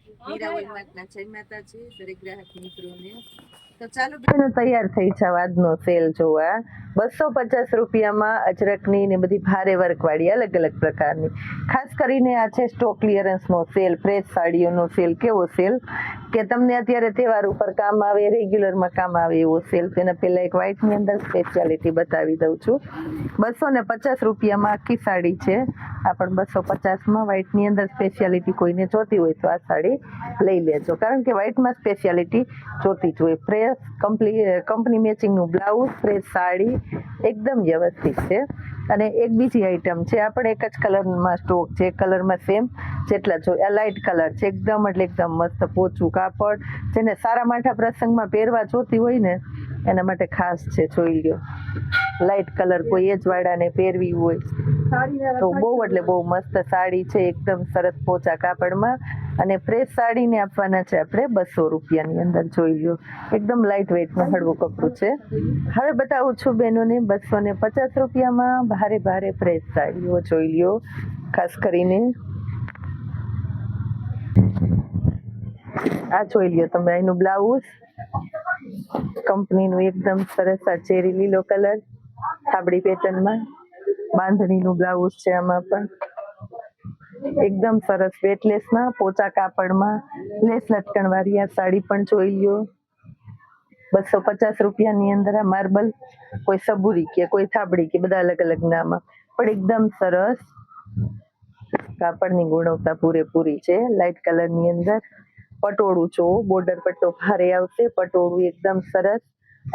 મીરાવલ માર્ટના જય માતાજી દરેક ગ્રાહક મિત્રોને। તો ચાલો બહેનો તૈયાર થઈ જાવ આજનો સેલ જોવા। 250 રૂપિયામાં અજરકની ને બધી ભારે વર્કવાળી અલગ અલગ પ્રકારની, ખાસ કરીને આ છે સ્ટોક ક્લિયરન્સનો સેલ, ફ્રેશ સાડીઓનો સેલ। કેવો સેલ કે તમને અત્યારે તહેવાર ઉપર કામ આવે, રેગ્યુલરમાં કામ આવે એવો સેલ। તેના પહેલા એક વ્હાઈટની અંદર સ્પેશિયાલિટી બતાવી દઉં છું। 250 રૂપિયામાં આખી સાડી છે, આ પણ 250માં વ્હાઈટની અંદર સ્પેશિયાલિટી કોઈને જોતી હોય તો આ સાડી લઈ લેજો, કારણ કે વ્હાઈટમાં સ્પેશિયાલિટી જોતી જ હોય। ફ્રેશ કંપની મેચિંગનું બ્લાઉઝ, ફ્રેશ સાડી એકદમ વ્યવસ્થિત છે। અને એક બીજી આઈટમ છે, આ પણ એક જ કલરમાં સ્ટોક છે, કલરમાં સેમ જેટલા જો આ લાઇટ કલર છે, એકદમ એટલે એકદમ મસ્ત પોચું કાપડ, જેને સારા માઠા પ્રસંગમાં પહેરવા જોતી હોય ને એના માટે ખાસ છે। જોઈ લ્યો, લાઇટ કલર કોઈ એજ વાળાને પહેરવી હોય તો બહુ એટલે બહુ મસ્ત સાડી છે, એકદમ સરસ પોચા કાપડમાં। અને ફ્રેશ સાડીને આપવાના છે આપણે 200 રૂપિયાની અંદર। જોઈ લ્યો, એકદમ લાઇટ વેઇટનું હળવું કપડું છે। હવે બતાવું છું બહેનોને 250 રૂપિયામાં ભારે ભારે ફ્રેશ સાડીઓ। જોઈ લ્યો, ખાસ કરીને આ જોઈ લ્યો તમે, એનું બ્લાઉઝ કંપનીનું એકદમ સરસ આ ચેરી લીલો કલર થાબડી પેટર્નમાં, બાંધણીનું બ્લાઉઝ છે, આમાં પણ એકદમ સરસ વેટલેસમાં પોચા કાપડમાં લેસ લટકણ વાળી આ સાડી પણ જોઈ લ્યો। 250 રૂપિયાની અંદર આ માર્બલ, કોઈ સબુરી કે કોઈ થાબડી કે બધા અલગ અલગ નામ, પણ એકદમ સરસ કાપડની ગુણવત્તા પૂરેપૂરી છે। લાઇટ કલરની અંદર પટોળું જો બોર્ડર પટ્ટો ભારે આવશે, પટોળું એકદમ સરસ,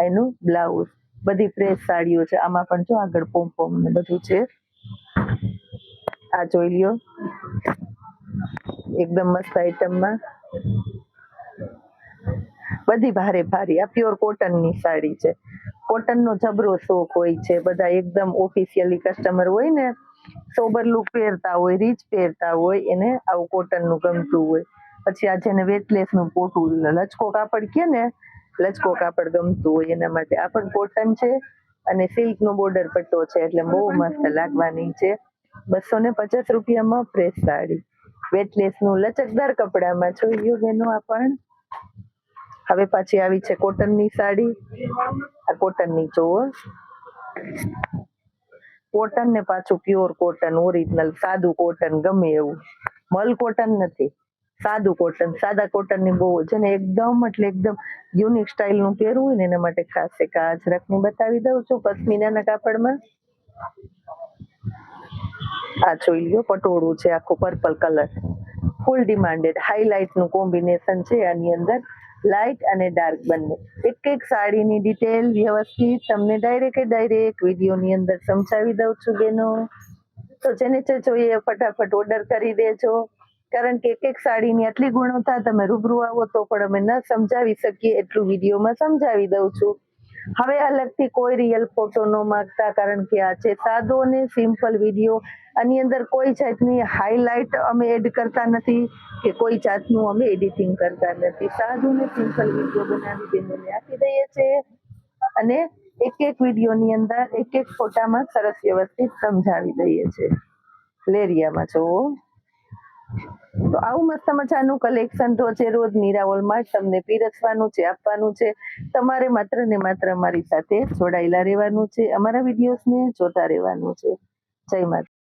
એનું બ્લાઉઝ, બધી ફ્રેશ સાડીઓ છે। આમાં પણ જો આગળ પોમ ને બધું છે, આ જોઈ લ્યો, એકદમ મસ્ત આઈટમમાં બધી ભારે ભારી આ પ્યોર કોટનની સાડી છે। કોટનનો જબરો શોખ હોય છે, બધા એકદમ ઓફિશિયલી કસ્ટમર હોય ને, સોબર લુક પહેરતા હોય, રીચ પહેરતા હોય, એને આવું કોટનનું ગમતું હોય। પછી આ જેને વેટલેસનું પોટું લચકો કાપડ કે ને, લચકો કાપડ ગમતું હોય એના માટે આ પણ કોટન છે। અને સિલ્કનો બોર્ડર પટ્ટો છે, એટલે બહુ મસ્ત લાગવાની છે। 250 રૂપિયામાં ફ્રેશ સાડી વેટલેસનું લચકદાર કપડામાં જોઈ લ્યો બેનો। આ પણ હવે પાછી આવી છે કોટનની સાડી, આ કોટનની જોવો, કોટન ને પાછું પ્યોર કોટન, ઓરિજિનલ સાદું કોટન, ગમે એવું, મલ કોટન નથી, સાદું કોટન। સાદા કોટનની બહુ છે ને, એકદમ એટલે એકદમ યુનિક સ્ટાઇલનું પહેરવું હોય ને એના માટે ખાસ એક આ અજરકની બતાવી દઉં છું પશ્મિનાના કાપડમાં। આ જોઈ લ્યો, પટોળું છે આખું પર્પલ કલર, ફૂલ ડિમાન્ડેડ હાઈલાઇટનું કોમ્બિનેશન છે આની અંદર, લાઇટ અને ડાર્ક બંને। એક એક સાડીની ડિટેલ વ્યવસ્થિત તમને ડાયરેક્ટ વિડીયોની અંદર સમજાવી દઉં છું બેનો। તો જેને જે જોઈએ ફટાફટ ઓર્ડર કરી દેજો, કારણ કે એક એક સાડીની આટલી ગુણવત્તા તમે રૂબરૂ આવો તો પણ અમે ન સમજાવી શકીએ એટલું વિડીયોમાં સમજાવી દઉં છું। હવે અલગથી કોઈ રિયલ ફોટો ન માંગતા, કારણ કે આ છે સાદો અને સિમ્પલ વિડીયો, આની અંદર કોઈ જાતની હાઈલાઇટ અમે એડ કરતા નથી કે કોઈ જાતનું અમે એડિટિંગ કરતા નથી, સાદું ને સિમ્પલ વિડીયો બનાવી બેનોને આપી દઈએ છીએ। અને એક એક વિડીયોની અંદર એક એક ફોટામાં સરસ વ્યવસ્થિત સમજાવી દઈએ છીએ। લેરિયામાં જોવો, તો આવું મસ્ત મજાનું કલેક્શન રોજે રોજ મીરાવલ માર્ટ તમને પીરસવાનું છે, આપવાનું છે। તમારે માત્ર ને માત્ર અમારી સાથે જોડાયેલા રહેવાનું છે, અમારા વિડીયોઝને જોતા રહેવાનું છે। જય માતા।